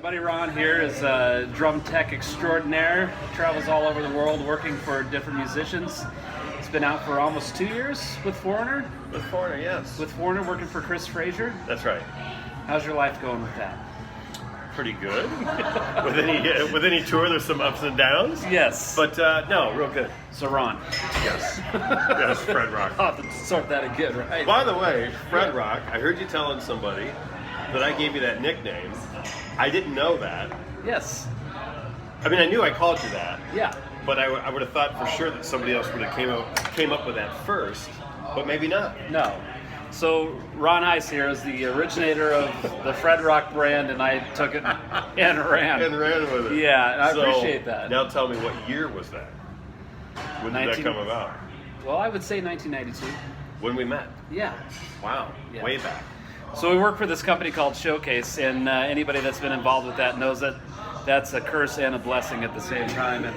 Buddy Ron here is a drum tech extraordinaire. Travels all over the world working for different musicians. He's been out for almost 2 years with Foreigner. With Foreigner, yes. With Foreigner, working for Chris Frazier. That's right. How's your life going with that? Pretty good. with any tour, there's some ups and downs. Yes. But no, real good. So Ron. Yes. Yes, Fred Rock. I'll have to sort that again, right? By the way, Fred Rock, I heard you telling somebody that I gave you that nickname. I didn't know that. Yes. I mean, I knew I called you that. Yeah. But I would have thought for sure that somebody else would have came up with that first, but maybe not. No. So Ron Hise here is the originator of the Fred Rock brand, and I took it and ran. And ran with it. Yeah, and I appreciate that. Now tell me, what year was that? When did that come about? Well, I would say 1992. When we met? Yeah. Wow. Yeah. Way back. So we work for this company called Showcase, and anybody that's been involved with that knows that that's a curse and a blessing at the same time. And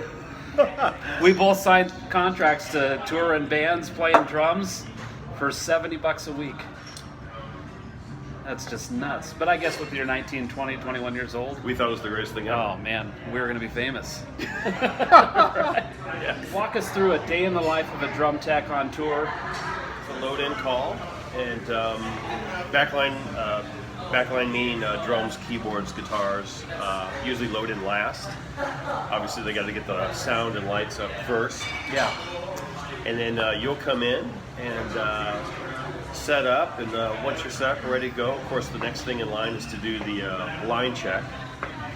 we both signed contracts to tour in bands playing drums for $70 a week. That's just nuts. But I guess with your 19, 20, 21 years old, we thought it was the greatest thing ever. Oh man, we were going to be famous. Right. Yeah. Walk us through a day in the life of a drum tech on tour. It's a load-in call, and backline meaning drums, keyboards, guitars. Usually load in last. Obviously, they got to get the sound and lights up first. Yeah. And then you'll come in and set up, and once you're set up and ready to go, of course, the next thing in line is to do the line check,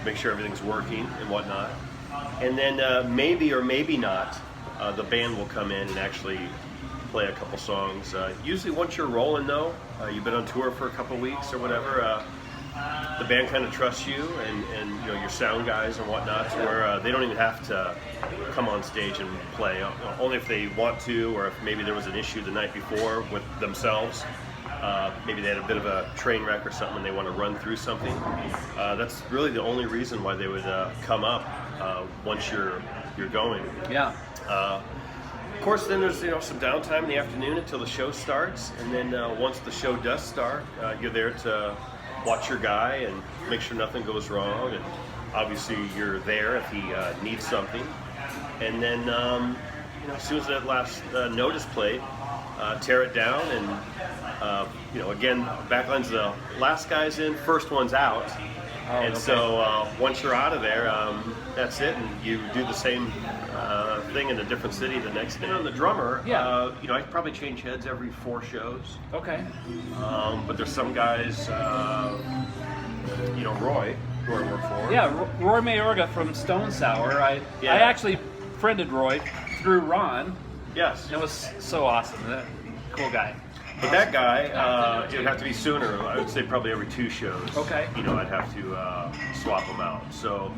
make sure everything's working and whatnot. And then maybe or maybe not, the band will come in and actually play a couple songs. Usually once you're rolling though, you've been on tour for a couple weeks or whatever, the band kind of trusts you and you know your sound guys and whatnot, to where they don't even have to come on stage and play, only if they want to, or if maybe there was an issue the night before with themselves. Maybe they had a bit of a train wreck or something and they want to run through something. That's really the only reason why they would come up once you're going. Yeah. Of course, then there's some downtime in the afternoon until the show starts, and then once the show does start, you're there to watch your guy and make sure nothing goes wrong, and obviously you're there if he needs something. And then as soon as that last note is played, tear it down, and again, backline's the last guy's in, first one's out. Oh, and okay. So once you're out of there, that's it, and you do the same thing in a different city the next day. On the drummer, yeah. I probably change heads every 4 shows. Okay. But there's some guys, Roy, who I work for. Yeah, Roy Mayorga from Stonesour. I actually friended Roy through Ron. Yes. It was so awesome. Cool guy. But that guy, it would have to be sooner. I would say probably every 2 shows. Okay. I'd have to swap them out. So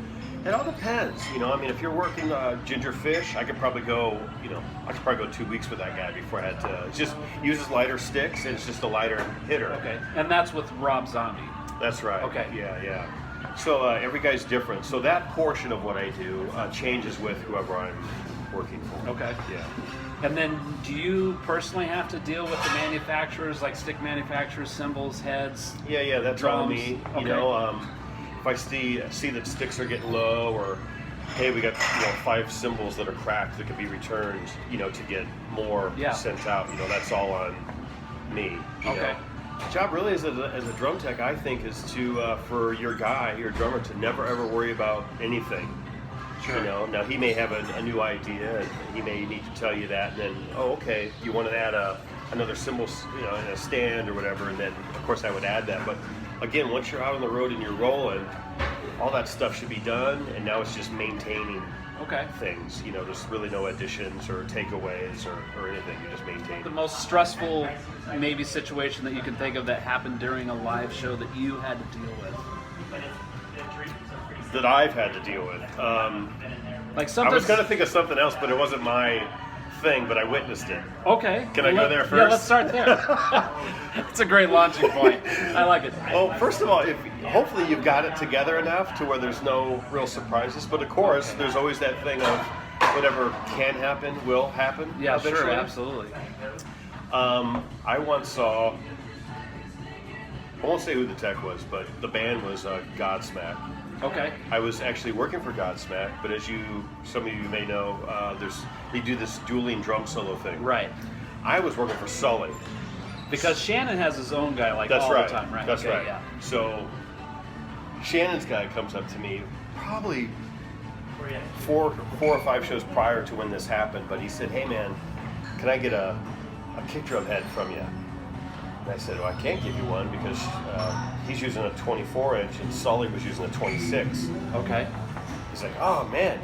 it all depends. If you're working Ginger Fish, I could probably go, 2 weeks with that guy before I had to. Just uses lighter sticks, and it's just a lighter hitter. Okay. And that's with Rob Zombie. That's right. Okay. Yeah. So every guy's different. So that portion of what I do changes with whoever I'm working for. Okay. Yeah. And then do you personally have to deal with the manufacturers, like stick manufacturers, cymbals, heads? Yeah, that's all drums? me. Okay. If I see that sticks are getting low, or hey, we got 5 cymbals that are cracked that could be returned, to get more sent out. That's all on me. Okay. The job really as a drum tech, I think, is to for your drummer, to never ever worry about anything. Sure. Now he may have a new idea, and he may need to tell you that, and then, okay, you want to add another cymbal, in a stand or whatever, and then of course I would add that. But again, once you're out on the road and you're rolling, all that stuff should be done, and now it's just maintaining things. There's really no additions or takeaways or anything. You just maintain. The most stressful maybe situation that you can think of that happened during a live show that you had to deal with? That I've had to deal with. Like sometimes I was going to think of something else, but it wasn't my thing, but I witnessed it. Okay. Can I go there first? Yeah, let's start there. It's a great launching point. I like it. Well, first of all, hopefully you've got it together enough to where there's no real surprises, but of course, there's always that thing of whatever can happen will happen. Yeah, eventually. sure, absolutely. I once saw, I won't say who the tech was, but the band was Godsmack. Okay. I was actually working for Godsmack, but as some of you may know, they do this dueling drum solo thing. Right. I was working for Sully. Because Shannon has his own guy like That's all right. the time, right? That's okay, right. Yeah. So Shannon's guy comes up to me probably four or five shows prior to when this happened, but he said, "Hey man, can I get a kick drum head from you?" And I said, "Well, I can't give you one because he's using a 24-inch and Sully was using a 26." Okay. He's like, "Oh man,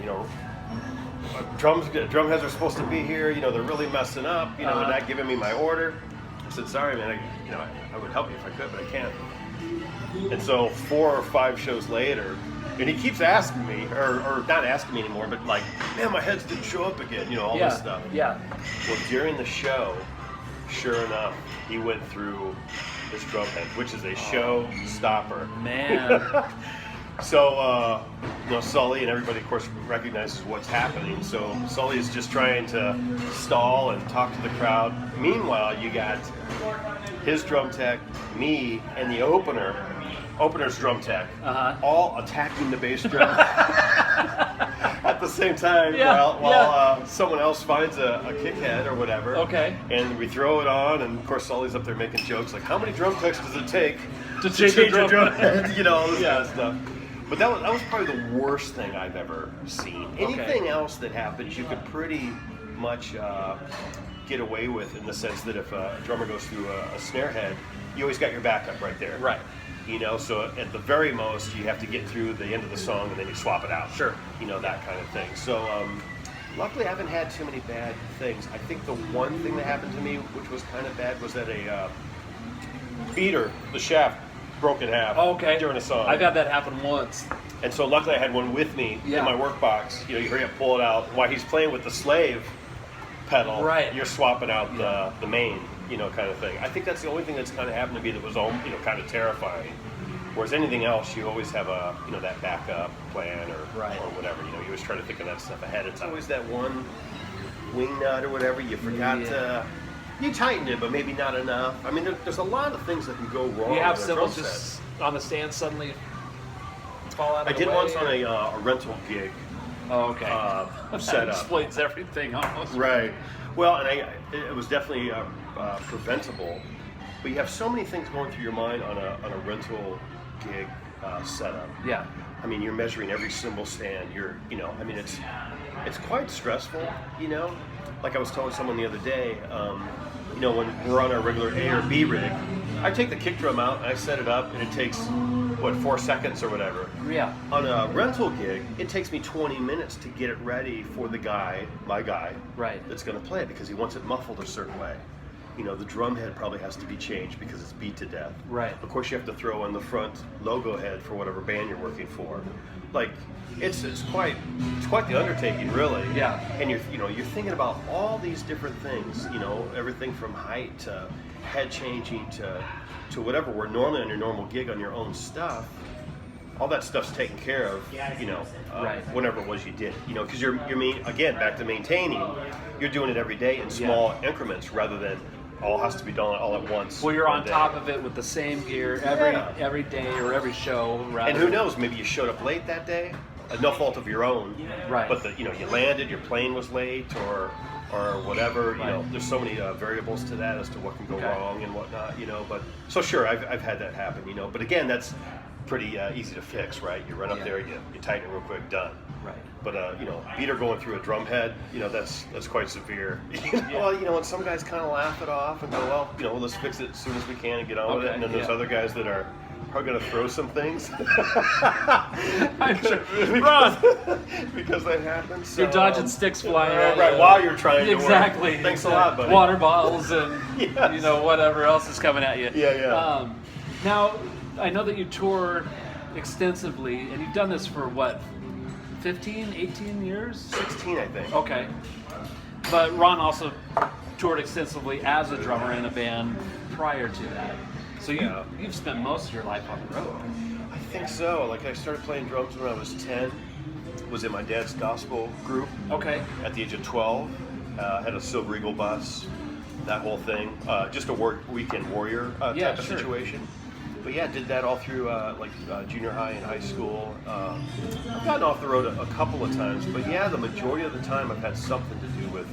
drum heads are supposed to be here. They're really messing up. They're not giving me my order." I said, "Sorry, man. I would help you if I could, but I can't." And so 4 or 5 shows later, and he keeps asking me, or not asking me anymore, but like, "Man, my heads didn't show up again." All this stuff. Yeah. Well, during the show, sure enough, he went through this drum head, which is a show stopper. Man. So, Sully and everybody, of course, recognizes what's happening. So Sully is just trying to stall and talk to the crowd. Meanwhile, you got his drum tech, me, and the opener's drum tech, all attacking the bass drum at the same time while someone else finds a kick head or whatever. Okay. And we throw it on, and of course Sully's up there making jokes like, "How many drum techs does it take to change a drum head?" head?" All this kind of stuff. But that was probably the worst thing I've ever seen. Anything else that happens, you could pretty much get away with, in the sense that if a drummer goes through a snare head, you always got your backup right there. Right. So at the very most, you have to get through the end of the song and then you swap it out. Sure. That kind of thing. So luckily I haven't had too many bad things. I think the one thing that happened to me, which was kind of bad, was that a beater, the shaft, broke in half during a song. I've had that happen once. And so luckily I had one with me in my work box. You hurry up, pull it out. While he's playing with the slave pedal, you're swapping out the main, kind of thing. I think that's the only thing that's kind of happened to me that was, kind of terrifying. Whereas anything else, you always have a, that backup plan or whatever. You always try to think of that stuff ahead. It's always that one wing nut or whatever you forgot to. You tightened it, but maybe not enough. I mean, there's a lot of things that can go wrong. You have with a cymbals drum just set. on the stand suddenly fall out of I the did way, once on a rental gig. Oh, okay. That That explains everything almost. Right. Well, and it was definitely preventable. But you have so many things going through your mind on a rental gig setup. Yeah. I mean, you're measuring every cymbal stand. It's quite stressful. Like I was telling someone the other day. When we're on our regular A or B rig, I take the kick drum out and I set it up, and it takes 4 seconds or whatever. Yeah. On a rental gig, it takes me 20 minutes to get it ready for my guy, that's going to play it, because he wants it muffled a certain way. The drum head probably has to be changed because it's beat to death. Right. Of course, you have to throw in the front logo head for whatever band you're working for. Like, it's quite the undertaking, really. Yeah. And you're thinking about all these different things. Everything from height to head changing to whatever. Where normally on your normal gig on your own stuff, all that stuff's taken care of. Whenever it was you did it. Because you're again, back to maintaining. You're doing it every day in small increments rather than all has to be done all at once. Well, you're on top of it with the same gear every day or every show. And who knows? Maybe you showed up late that day. No fault of your own. Right. But you landed, your plane was late, or whatever. There's so many variables to that as to what can go wrong and whatnot. But so sure, I've had that happen. But again, that's pretty easy to fix, right? You run up there, you tighten it real quick, done. Right. But beater going through a drum head, that's quite severe. Well, and some guys kind of laugh it off and go, well, let's fix it as soon as we can and get on with it. And then there's other guys that are probably going to throw some things. I'm sure. Run! Because that happens. So, you're dodging sticks flying at right, you. while you're trying to Exactly. work. Thanks a lot, buddy. Water bottles and whatever else is coming at you. Yeah. Now, I know that you tour extensively, and you've done this for 15, 18 years? 16, I think. Okay. But Ron also toured extensively as a drummer in a band prior to that. So you've spent most of your life on the road. I think so. Like, I started playing drums when I was 10. Was in my dad's gospel group. Okay. At the age of 12. Had a Silver Eagle bus. That whole thing. Just a weekend warrior type of situation. But yeah, did that all through junior high and high school. I've gotten off the road a couple of times, but yeah, the majority of the time I've had something to do with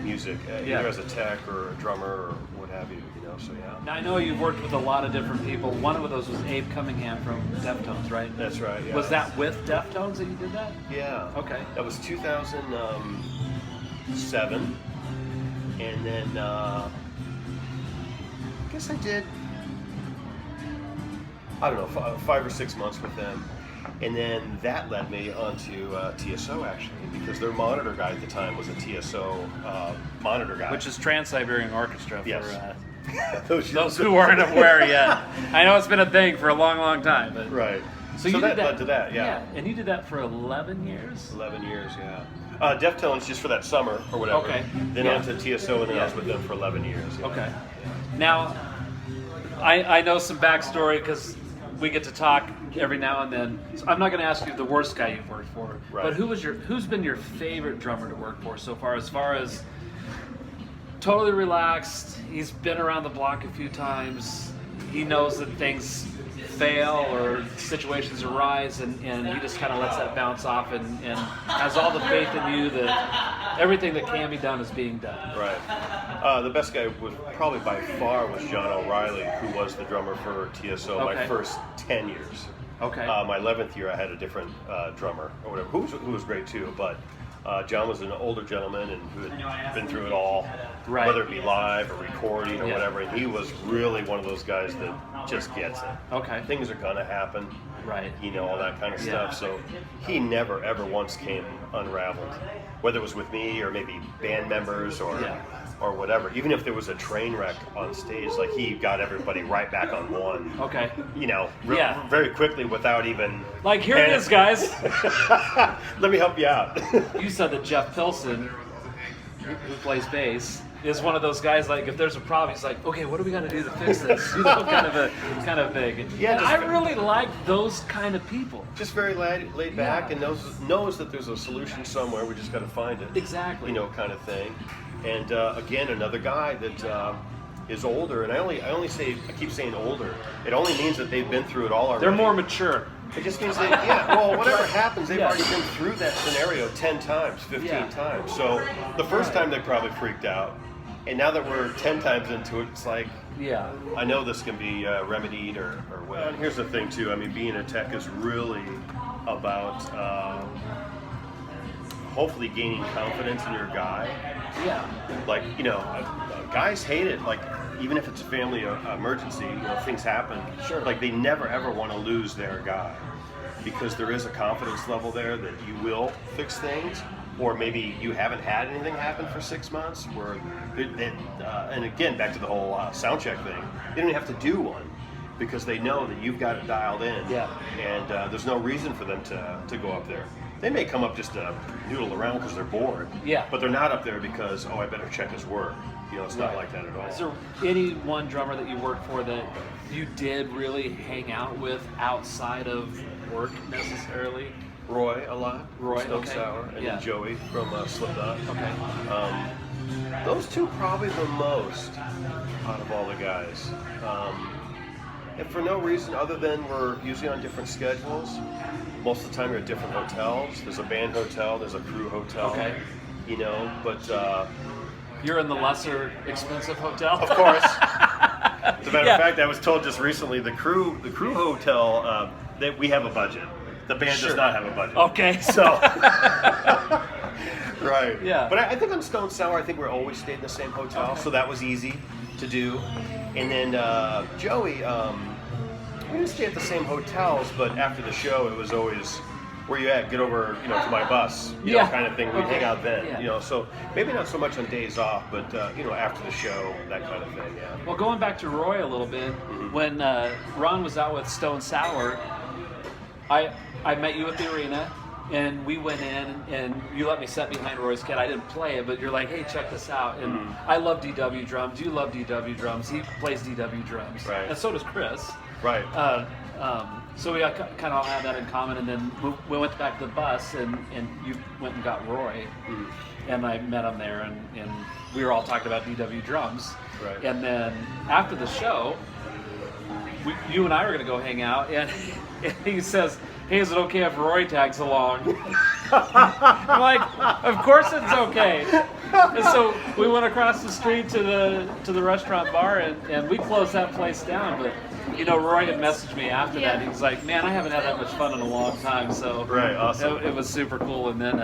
music, either as a tech or a drummer or what have you. So yeah. Now I know you've worked with a lot of different people. One of those was Abe Cunningham from Deftones, right? That's right. Yeah. Was that with Deftones that you did that? Yeah. Okay. That was 2007, and then I guess I did. I don't know, 5 or 6 months with them. And then that led me onto TSO, actually, because their monitor guy at the time was a TSO monitor guy. Which is Trans-Siberian Orchestra for those who weren't aware yet. I know it's been a thing for a long, long time. But right. So you that did led to that, yeah. And you did that for 11 years? 11 years, yeah. Deftones just for that summer or whatever. Okay. Then on to TSO, and then I was with them for 11 years. Yeah. Okay. Now, I know some backstory because we get to talk every now and then. So I'm not going to ask you the worst guy you've worked for, right. but who's been your favorite drummer to work for so far? As far as totally relaxed, he's been around the block a few times. He knows that things fail or situations arise, and he just kind of lets that bounce off and has all the faith in you that everything that can be done is being done. Right. The best guy was probably by far was John O'Reilly, who was the drummer for TSO my first 10 years. Okay. My 11th year, I had a different drummer or whatever, who was great too, but John was an older gentleman and who had been through it all, right. whether it be live or recording or whatever, and he was really one of those guys that just gets it. Okay. Things are going to happen. Right. All that kind of stuff. So he never, ever once came unraveled, whether it was with me or maybe band members or whatever. Even if there was a train wreck on stage, like he got everybody right back on one. Okay. Very quickly without even... Like, here it is, guys. Let me help you out. You said that Jeff Pilson, who plays bass, is one of those guys, like, if there's a problem, he's like, okay, what do we got to do to fix this? Kind of big. Yeah, and I really like those kind of people. Just very laid back and knows that there's a solution somewhere. We just got to find it. Exactly. Kind of thing. And again, another guy that is older, and I keep saying older. It only means that they've been through it all already. They're more mature. It just means whatever happens, they've already been through that scenario 10 times, 15 times. So the first time they probably freaked out, and now that we're 10 times into it, it's like, I know this can be remedied or whatever. And here's the thing too, I mean, being a tech is really about hopefully gaining confidence in your guy. Yeah. Like, guys hate it. Like, even if it's a family emergency, things happen. Sure. Like, they never ever want to lose their guy because there is a confidence level there that you will fix things, or maybe you haven't had anything happen for 6 months. And again, back to the whole sound check thing, they don't have to do one because they know that you've got it dialed in. Yeah. And there's no reason for them to go up there. They may come up just to noodle around because they're bored. Yeah. But they're not up there because, I better check his work. It's not like that at all. Is there any one drummer that you worked for that you did really hang out with outside of work necessarily? Roy a lot. Roy, Stonesour, and then Joey from Slipknot. Okay. Those two probably the most out of all the guys. And for no reason other than we're usually on different schedules. Most of the time you're at different hotels. There's a band hotel, there's a crew hotel. Okay. But... You're in the lesser expensive hotel? Of course. As a matter of fact, I was told just recently the crew hotel, that we have a budget. The band does not have a budget. Okay. So... Right. Yeah. But I think on Stonesour, I think we always stayed in the same hotel, so that was easy to do. And then Joey, we didn't stay at the same hotels, but after the show, it was always, where you at? Get over, to my bus, kind of thing. We'd hang out then, So maybe not so much on days off, but after the show, that kind of thing. Yeah. Well, going back to Roy a little bit, when Ron was out with Stonesour, I met you at the arena. And we went in, and you let me sit behind Roy's kit. I didn't play it, but you're like, hey, check this out. And I love DW drums. You love DW drums. He plays DW drums. Right. And so does Chris. Right. So we kind of all have that in common. And then we went back to the bus, and you went and got Roy. And I met him there, and we were all talking about DW drums. Right. And then after the show, you and I were going to go hang out, and he says, "Hey, is it okay if Roy tags along?" I'm like, "Of course it's okay." And so we went across the street to the restaurant bar, and we closed that place down. But Roy had messaged me after that. He was like, "Man, I haven't had that much fun in a long time." So right, awesome. It was super cool. And then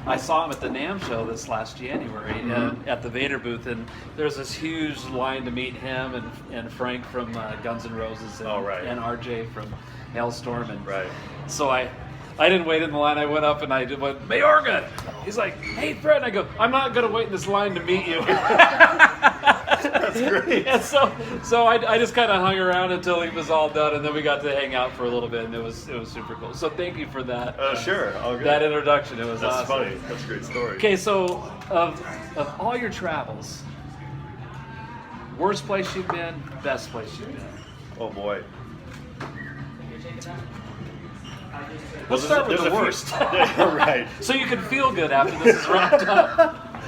I saw him at the NAMM show this last January at the Vader booth, and there's this huge line to meet him and Frank from Guns N' Roses and, and RJ from Hailstorm. And so I didn't wait in the line. I went up and I went, "Mayorga!" He's like, "Hey, Fred." And I go, "I'm not going to wait in this line to meet you." That's great. And so I just kind of hung around until he was all done, and then we got to hang out for a little bit, and it was super cool. So thank you for that. Sure. All good. That introduction. It was That's awesome. funny. That's a great story. Okay, so of all your travels, worst place you've been, best place you've been. Oh boy. Let's start with the worst. Right. So you can feel good after this is wrapped up.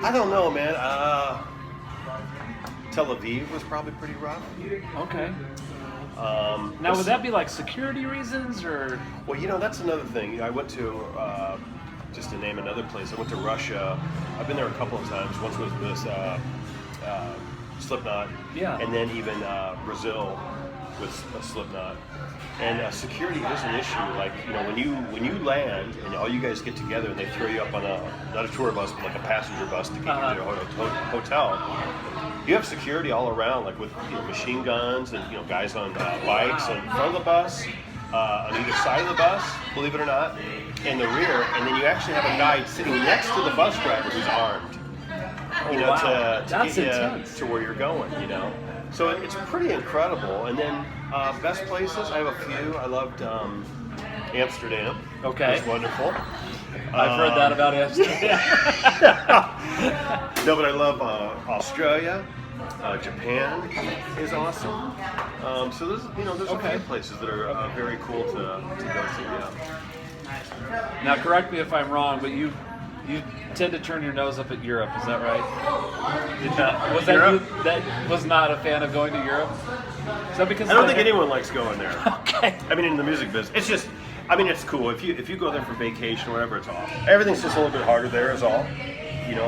I don't know, man. Tel Aviv was probably pretty rough. Okay. Now, would that be like security reasons, or? Well, that's another thing. I went to, just to name another place, I went to Russia. I've been there a couple of times. Once was this Slipknot. Yeah. And then even Brazil with Slipknot. And security is an issue. Like, when you land and all you guys get together and they throw you up on not a tour bus, but like a passenger bus to get you to your hotel, you have security all around, like with machine guns and guys on bikes in front of the bus, on either side of the bus, believe it or not, in the rear, and then you actually have a guy sitting next to the bus driver who's armed. To get you to where you're going. So it's pretty incredible. And then best places, I have a few. I loved Amsterdam. Okay. It was wonderful. I've heard that about Amsterdam. No, but I love Australia. Japan is awesome. So there's a few places that are very cool to go to. Yeah. Now, correct me if I'm wrong, but you tend to turn your nose up at Europe. Is that right? Was that Europe? you that was not a fan of going to Europe? Is that because I don't think anyone likes going there. Okay. I mean, in the music business, it's just. I mean, it's cool. If you go there for vacation or whatever, it's awesome. Everything's just a little bit harder there, is all.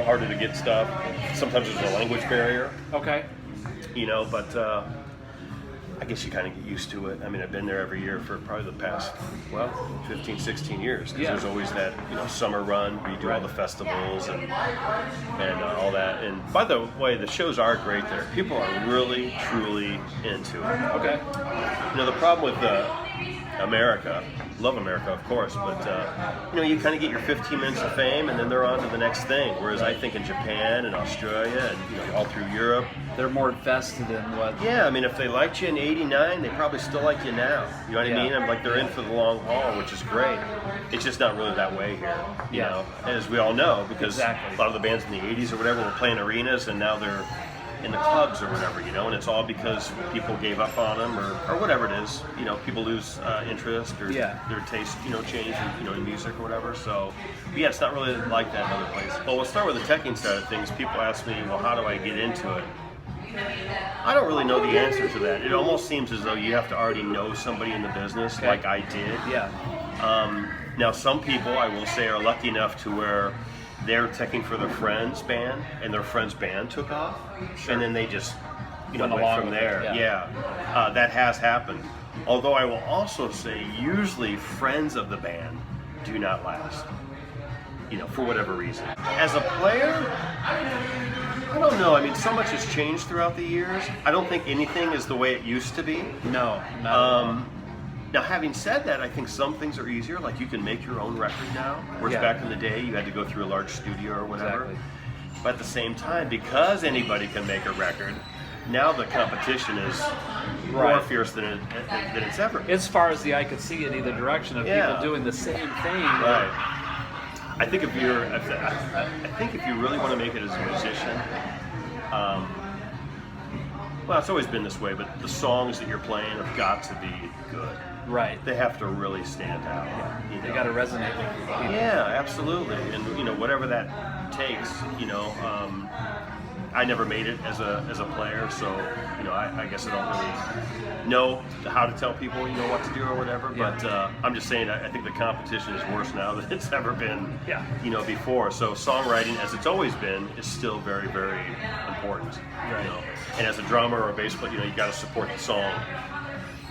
Harder to get stuff. Sometimes there's a language barrier. Okay. But I guess you kind of get used to it. I mean, I've been there every year for probably the past, 15, 16 years. Because there's always that, summer run where you do all the festivals and all that. And by the way, the shows are great there. People are really, truly into it. Okay. The problem with America, love America, of course, but you kind of get your 15 minutes of fame and then they're on to the next thing. Whereas I think in Japan and Australia and all through Europe, they're more invested in what. Yeah, I mean, if they liked you in '89, they probably still like you now. You know what I mean? I'm like, they're in for the long haul, which is great. It's just not really that way here, you know, as we all know, because a lot of the bands in the '80s or whatever were playing arenas, and now they're in the clubs or whatever, and it's all because people gave up on them or whatever it is. People lose interest or their taste, change in music or whatever. So, yeah, it's not really like that in other places. Well, we'll start with the teching side of things. People ask me, well, how do I get into it? I don't really know the answer to that. It almost seems as though you have to already know somebody in the business, like I did. Yeah. Now, some people, I will say, are lucky enough to where they're teching for their friend's band, and their friend's band took off, and then they just, went from there. That has happened. Although I will also say, usually friends of the band do not last, for whatever reason. As a player, I don't know. I mean, so much has changed throughout the years. I don't think anything is the way it used to be. No, not Now, having said that, I think some things are easier. Like, you can make your own record now, whereas back in the day, you had to go through a large studio or whatever. Exactly. But at the same time, because anybody can make a record, now the competition is more fierce than it's ever been. As far as the eye could see in either direction of people doing the same thing. Right. I think if you really want to make it as a musician, well, it's always been this way, but the songs that you're playing have got to be good. Right. They have to really stand out. They got to resonate with people. Yeah, absolutely. And whatever that takes, I never made it as a player, so I guess I don't really know how to tell people what to do or whatever. Yeah. But I'm just saying I think the competition is worse now than it's ever been. Yeah. Before. So songwriting, as it's always been, is still very, very important. Right. And as a drummer or a bass player, you got to support the song.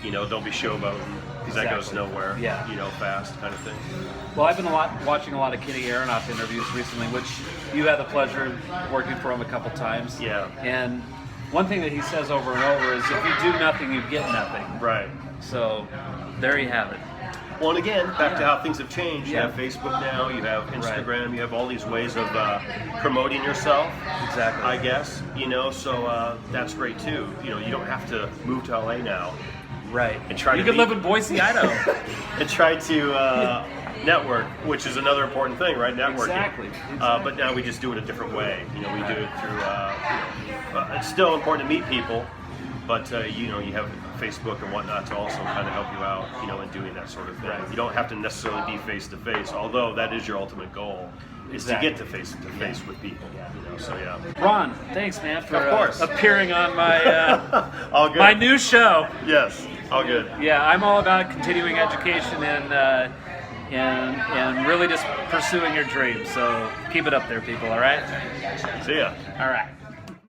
Don't be showboating because that goes nowhere. Yeah. Fast kind of thing. Well, I've been watching a lot of Kenny Aronoff interviews recently, which you had the pleasure of working for him a couple times. Yeah. And one thing that he says over and over is, if you do nothing, you get nothing. Right. So there you have it. Well, and again, back to how things have changed. You Yeah. have Facebook now, you have Instagram, you have all these ways of promoting yourself. Exactly. I guess, so that's great too. You don't have to move to LA now. Right. And try you to could be- live in Boise, Idaho. And try to network, which is another important thing, right? Networking. Exactly. But now we just do it a different way. We do it through, it's still important to meet people, but you have Facebook and whatnot to also kind of help you out, in doing that sort of thing. Right. You don't have to necessarily be face to face, although that is your ultimate goal, is Exactly. to get to face with people. So yeah. Ron, thanks, man, for Of course. appearing on my All good. my new show. Yes. All good. Yeah, I'm all about continuing education and really just pursuing your dreams. So keep it up there, people. All right. See ya. All right.